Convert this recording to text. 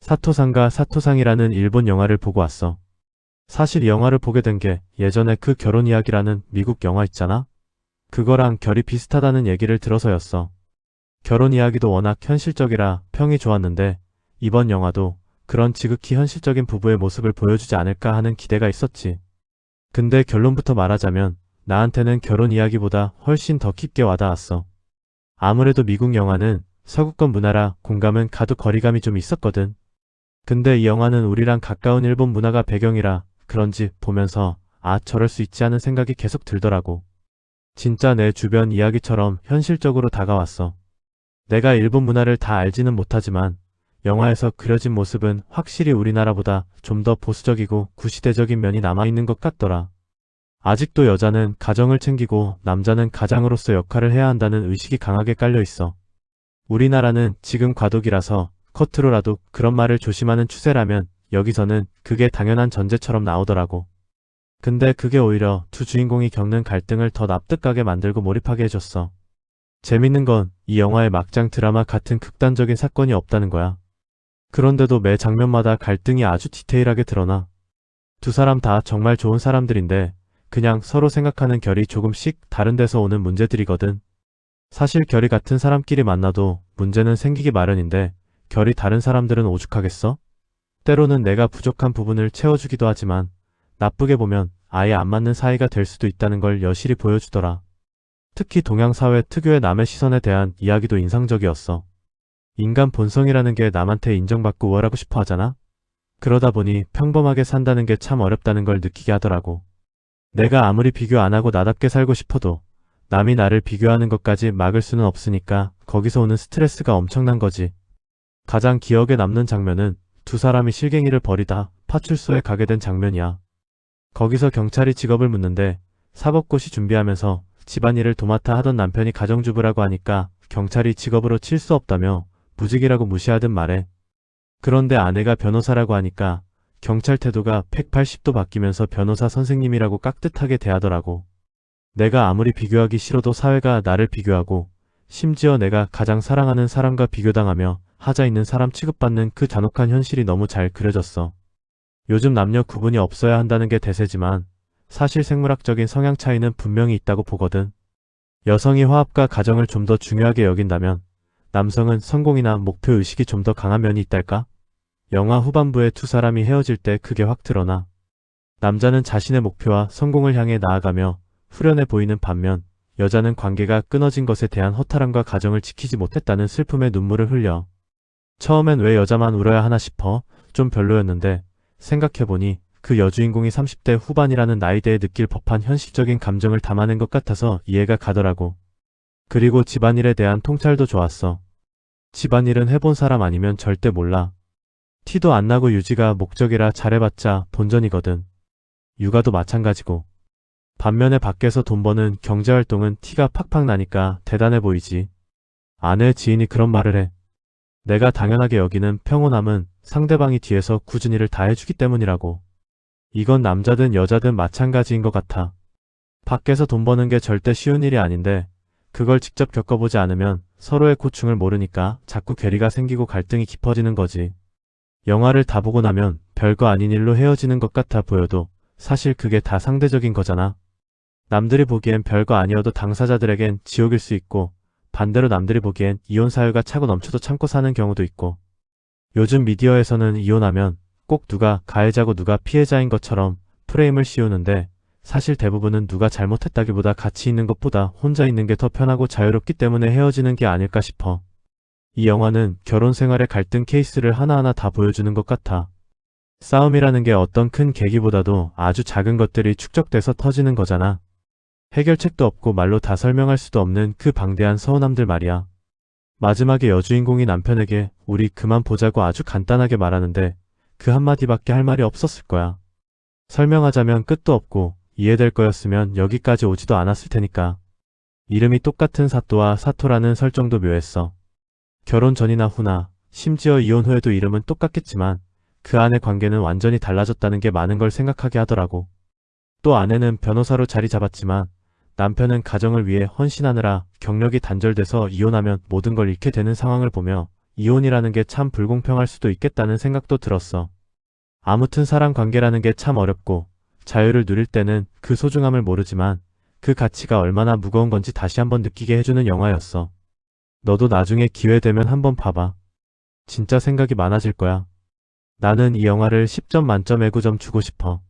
사토상과 사토상이라는 일본 영화를 보고 왔어. 사실 이 영화를 보게 된 게 예전에 그 결혼 이야기라는 미국 영화 있잖아? 그거랑 결이 비슷하다는 얘기를 들어서였어. 결혼 이야기도 워낙 현실적이라 평이 좋았는데 이번 영화도 그런 지극히 현실적인 부부의 모습을 보여주지 않을까 하는 기대가 있었지. 근데 결론부터 말하자면 나한테는 결혼 이야기보다 훨씬 더 깊게 와닿았어. 아무래도 미국 영화는 서구권 문화라 공감은 가도 거리감이 좀 있었거든. 근데 이 영화는 우리랑 가까운 일본 문화가 배경이라 그런지 보면서 아, 저럴 수 있지 하는 생각이 계속 들더라고. 진짜 내 주변 이야기처럼 현실적으로 다가왔어. 내가 일본 문화를 다 알지는 못하지만 영화에서 그려진 모습은 확실히 우리나라보다 좀 더 보수적이고 구시대적인 면이 남아있는 것 같더라. 아직도 여자는 가정을 챙기고 남자는 가장으로서 역할을 해야 한다는 의식이 강하게 깔려 있어. 우리나라는 지금 과도기라서 겉으로라도 그런 말을 조심하는 추세라면 여기서는 그게 당연한 전제처럼 나오더라고. 근데 그게 오히려 두 주인공이 겪는 갈등을 더 납득하게 만들고 몰입하게 해줬어. 재밌는 건 이 영화의 막장 드라마 같은 극단적인 사건이 없다는 거야. 그런데도 매 장면마다 갈등이 아주 디테일하게 드러나. 두 사람 다 정말 좋은 사람들인데 그냥 서로 생각하는 결이 조금씩 다른 데서 오는 문제들이거든. 사실 결이 같은 사람끼리 만나도 문제는 생기기 마련인데 결이 다른 사람들은 오죽하겠어? 때로는 내가 부족한 부분을 채워주기도 하지만 나쁘게 보면 아예 안 맞는 사이가 될 수도 있다는 걸 여실히 보여주더라. 특히 동양사회 특유의 남의 시선에 대한 이야기도 인상적이었어. 인간 본성이라는 게 남한테 인정받고 우월하고 싶어 하잖아? 그러다 보니 평범하게 산다는 게 참 어렵다는 걸 느끼게 하더라고. 내가 아무리 비교 안 하고 나답게 살고 싶어도 남이 나를 비교하는 것까지 막을 수는 없으니까 거기서 오는 스트레스가 엄청난 거지. 가장 기억에 남는 장면은 두 사람이 실갱이를 벌이다 파출소에 가게 된 장면이야. 거기서 경찰이 직업을 묻는데 사법고시 준비하면서 집안일을 도맡아 하던 남편이 가정주부라고 하니까 경찰이 직업으로 칠 수 없다며 무직이라고 무시하듯 말해. 그런데 아내가 변호사라고 하니까 경찰 태도가 180도 바뀌면서 변호사 선생님이라고 깍듯하게 대하더라고. 내가 아무리 비교하기 싫어도 사회가 나를 비교하고 심지어 내가 가장 사랑하는 사람과 비교당하며 하자 있는 사람 취급받는 그 잔혹한 현실이 너무 잘 그려졌어. 요즘 남녀 구분이 없어야 한다는 게 대세지만 사실 생물학적인 성향 차이는 분명히 있다고 보거든. 여성이 화합과 가정을 좀 더 중요하게 여긴다면 남성은 성공이나 목표의식이 좀 더 강한 면이 있달까? 영화 후반부에 두 사람이 헤어질 때 그게 확 드러나. 남자는 자신의 목표와 성공을 향해 나아가며 후련해 보이는 반면 여자는 관계가 끊어진 것에 대한 허탈함과 가정을 지키지 못했다는 슬픔의 눈물을 흘려. 처음엔 왜 여자만 울어야 하나 싶어 좀 별로였는데 생각해보니 그 여주인공이 30대 후반이라는 나이대에 느낄 법한 현실적인 감정을 담아낸 것 같아서 이해가 가더라고. 그리고 집안일에 대한 통찰도 좋았어. 집안일은 해본 사람 아니면 절대 몰라. 티도 안 나고 유지가 목적이라 잘해봤자 본전이거든. 육아도 마찬가지고. 반면에 밖에서 돈 버는 경제활동은 티가 팍팍 나니까 대단해 보이지. 아내 지인이 그런 말을 해. 내가 당연하게 여기는 평온함은 상대방이 뒤에서 굳은 일을 다 해주기 때문이라고. 이건 남자든 여자든 마찬가지인 것 같아. 밖에서 돈 버는 게 절대 쉬운 일이 아닌데 그걸 직접 겪어보지 않으면 서로의 고충을 모르니까 자꾸 괴리가 생기고 갈등이 깊어지는 거지. 영화를 다 보고 나면 별거 아닌 일로 헤어지는 것 같아 보여도 사실 그게 다 상대적인 거잖아. 남들이 보기엔 별거 아니어도 당사자들에겐 지옥일 수 있고 반대로 남들이 보기엔 이혼 사유가 차고 넘쳐도 참고 사는 경우도 있고. 요즘 미디어에서는 이혼하면 꼭 누가 가해자고 누가 피해자인 것처럼 프레임을 씌우는데 사실 대부분은 누가 잘못했다기보다 같이 있는 것보다 혼자 있는 게 더 편하고 자유롭기 때문에 헤어지는 게 아닐까 싶어. 이 영화는 결혼 생활의 갈등 케이스를 하나하나 다 보여주는 것 같아. 싸움이라는 게 어떤 큰 계기보다도 아주 작은 것들이 축적돼서 터지는 거잖아. 해결책도 없고 말로 다 설명할 수도 없는 그 방대한 서운함들 말이야. 마지막에 여주인공이 남편에게 우리 그만 보자고 아주 간단하게 말하는데 그 한마디밖에 할 말이 없었을 거야. 설명하자면 끝도 없고 이해될 거였으면 여기까지 오지도 않았을 테니까. 이름이 똑같은 사또와 사토라는 설정도 묘했어. 결혼 전이나 후나 심지어 이혼 후에도 이름은 똑같겠지만 그 안의 관계는 완전히 달라졌다는 게 많은 걸 생각하게 하더라고. 또 아내는 변호사로 자리 잡았지만 남편은 가정을 위해 헌신하느라 경력이 단절돼서 이혼하면 모든 걸 잃게 되는 상황을 보며 이혼이라는 게 참 불공평할 수도 있겠다는 생각도 들었어. 아무튼 사람 관계라는 게 참 어렵고 자유를 누릴 때는 그 소중함을 모르지만 그 가치가 얼마나 무거운 건지 다시 한번 느끼게 해주는 영화였어. 너도 나중에 기회 되면 한번 봐봐. 진짜 생각이 많아질 거야. 나는 이 영화를 10점 만점에 9점 주고 싶어.